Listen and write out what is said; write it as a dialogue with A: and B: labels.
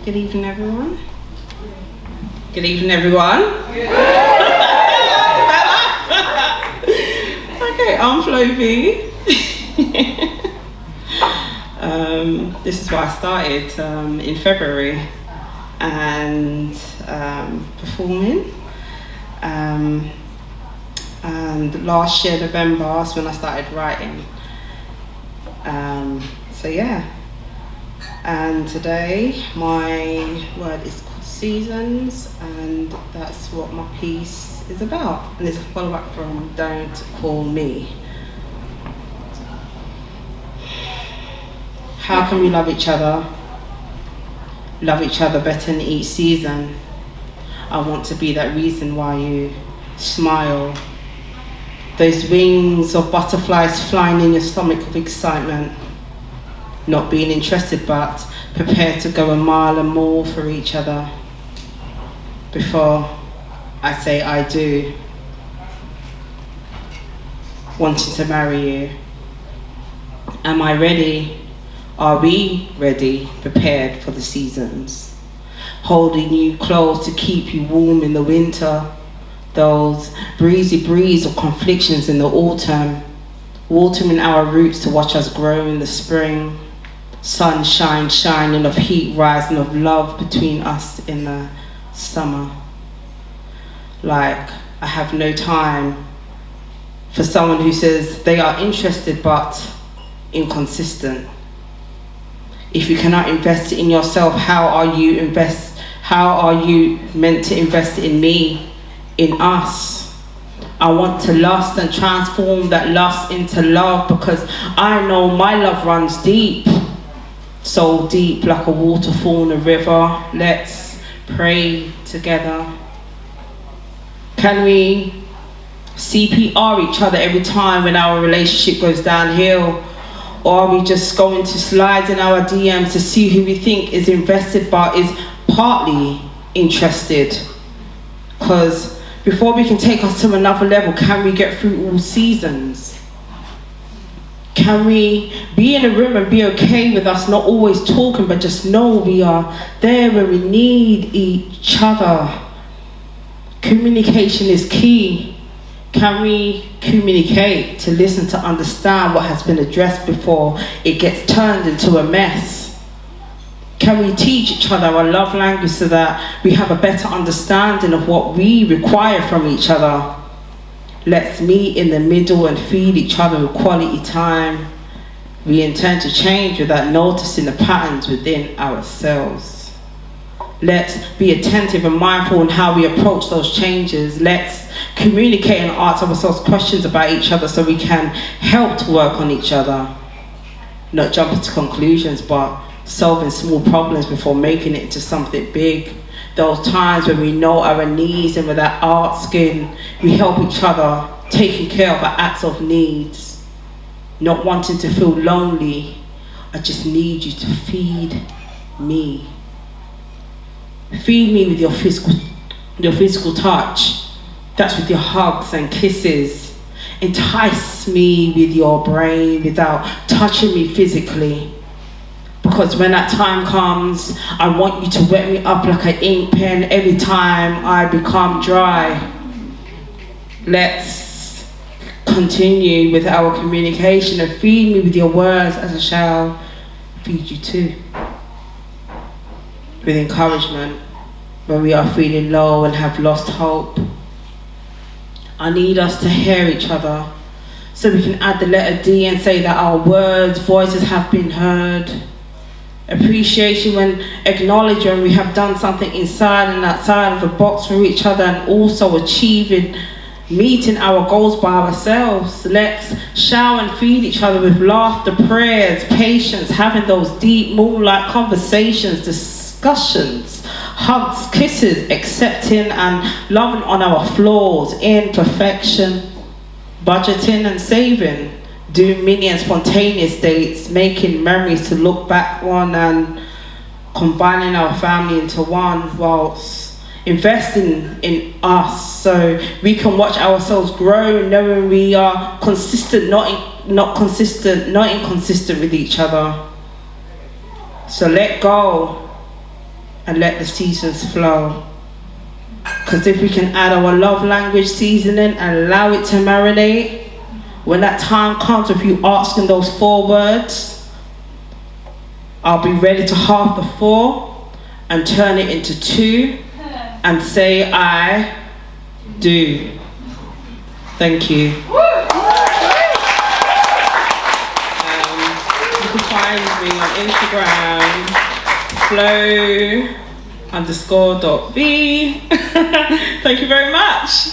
A: Good evening, everyone. Good evening, everyone. Okay, I'm Flo Vee. This is what I started in February and performing. And last year, November, is when I started writing. So yeah. And today, my word is called Seasons, and that's what my piece is about. And it's a follow-up from Don't Call Me. How can we love each other better in each season? I want to be that reason why you smile. Those wings of butterflies flying in your stomach of excitement. Not being interested, but prepared to go a mile and more for each other. Before I say I do. Wanting to marry you. Am I ready? Are we ready, prepared for the seasons? Holding you close to keep you warm in the winter. Those breezy breeze of conflictions in the autumn. Watering our roots to watch us grow in the spring. Sunshine shining, of heat rising, of love between us in the summer. Like I have no time for someone who says they are interested but inconsistent. If you cannot invest in yourself, how are you meant to invest in me, in us? I want to lust and transform that lust into love, because I know my love runs deep. So deep, like a waterfall in a river. Let's pray together. Can we CPR each other every time when our relationship goes downhill? Or are we just going to slide in our DMs to see who we think is invested but is partly interested? Because before we can take us to another level, can we get through all seasons? Can we be in a room and be okay with us not always talking, but just know we are there when we need each other? Communication is key. Can we communicate to listen, to understand what has been addressed before it gets turned into a mess? Can we teach each other our love language so that we have a better understanding of what we require from each other? Let's meet in the middle and feed each other with quality time. We intend to change without noticing the patterns within ourselves. Let's be attentive and mindful in how we approach those changes. Let's communicate and ask ourselves questions about each other so we can help to work on each other. Not jumping to conclusions, but solving small problems before making it into something big. Those times when we know our needs and without asking, we help each other, taking care of our acts of needs. Not wanting to feel lonely, I just need you to feed me. Feed me with your physical touch. That's with your hugs and kisses. Entice me with your brain without touching me physically. Because when that time comes, I want you to wet me up like an ink pen every time I become dry. Let's continue with our communication and feed me with your words as I shall feed you too. With encouragement when we are feeling low and have lost hope. I need us to hear each other so we can add the letter D and say that our words, voices have been heard. Appreciation when acknowledge when we have done something inside and outside of the box for each other, and also meeting our goals by ourselves. Let's shower and feed each other with laughter, prayers, patience, having those deep moonlight conversations, discussions, hugs, kisses, accepting and loving on our flaws, imperfection, budgeting and saving. Doing mini and spontaneous dates, making memories to look back on, and combining our family into one, whilst investing in us so we can watch ourselves grow, knowing we are consistent, not inconsistent with each other. So let go and let the seasons flow. Because if we can add our love language seasoning and allow it to marinate, when that time comes of you asking those 4 words, I'll be ready to halve the 4 and turn it into 2 and say I do. Thank you. You can find me on Instagram, Flo_.Vee. Thank you very much.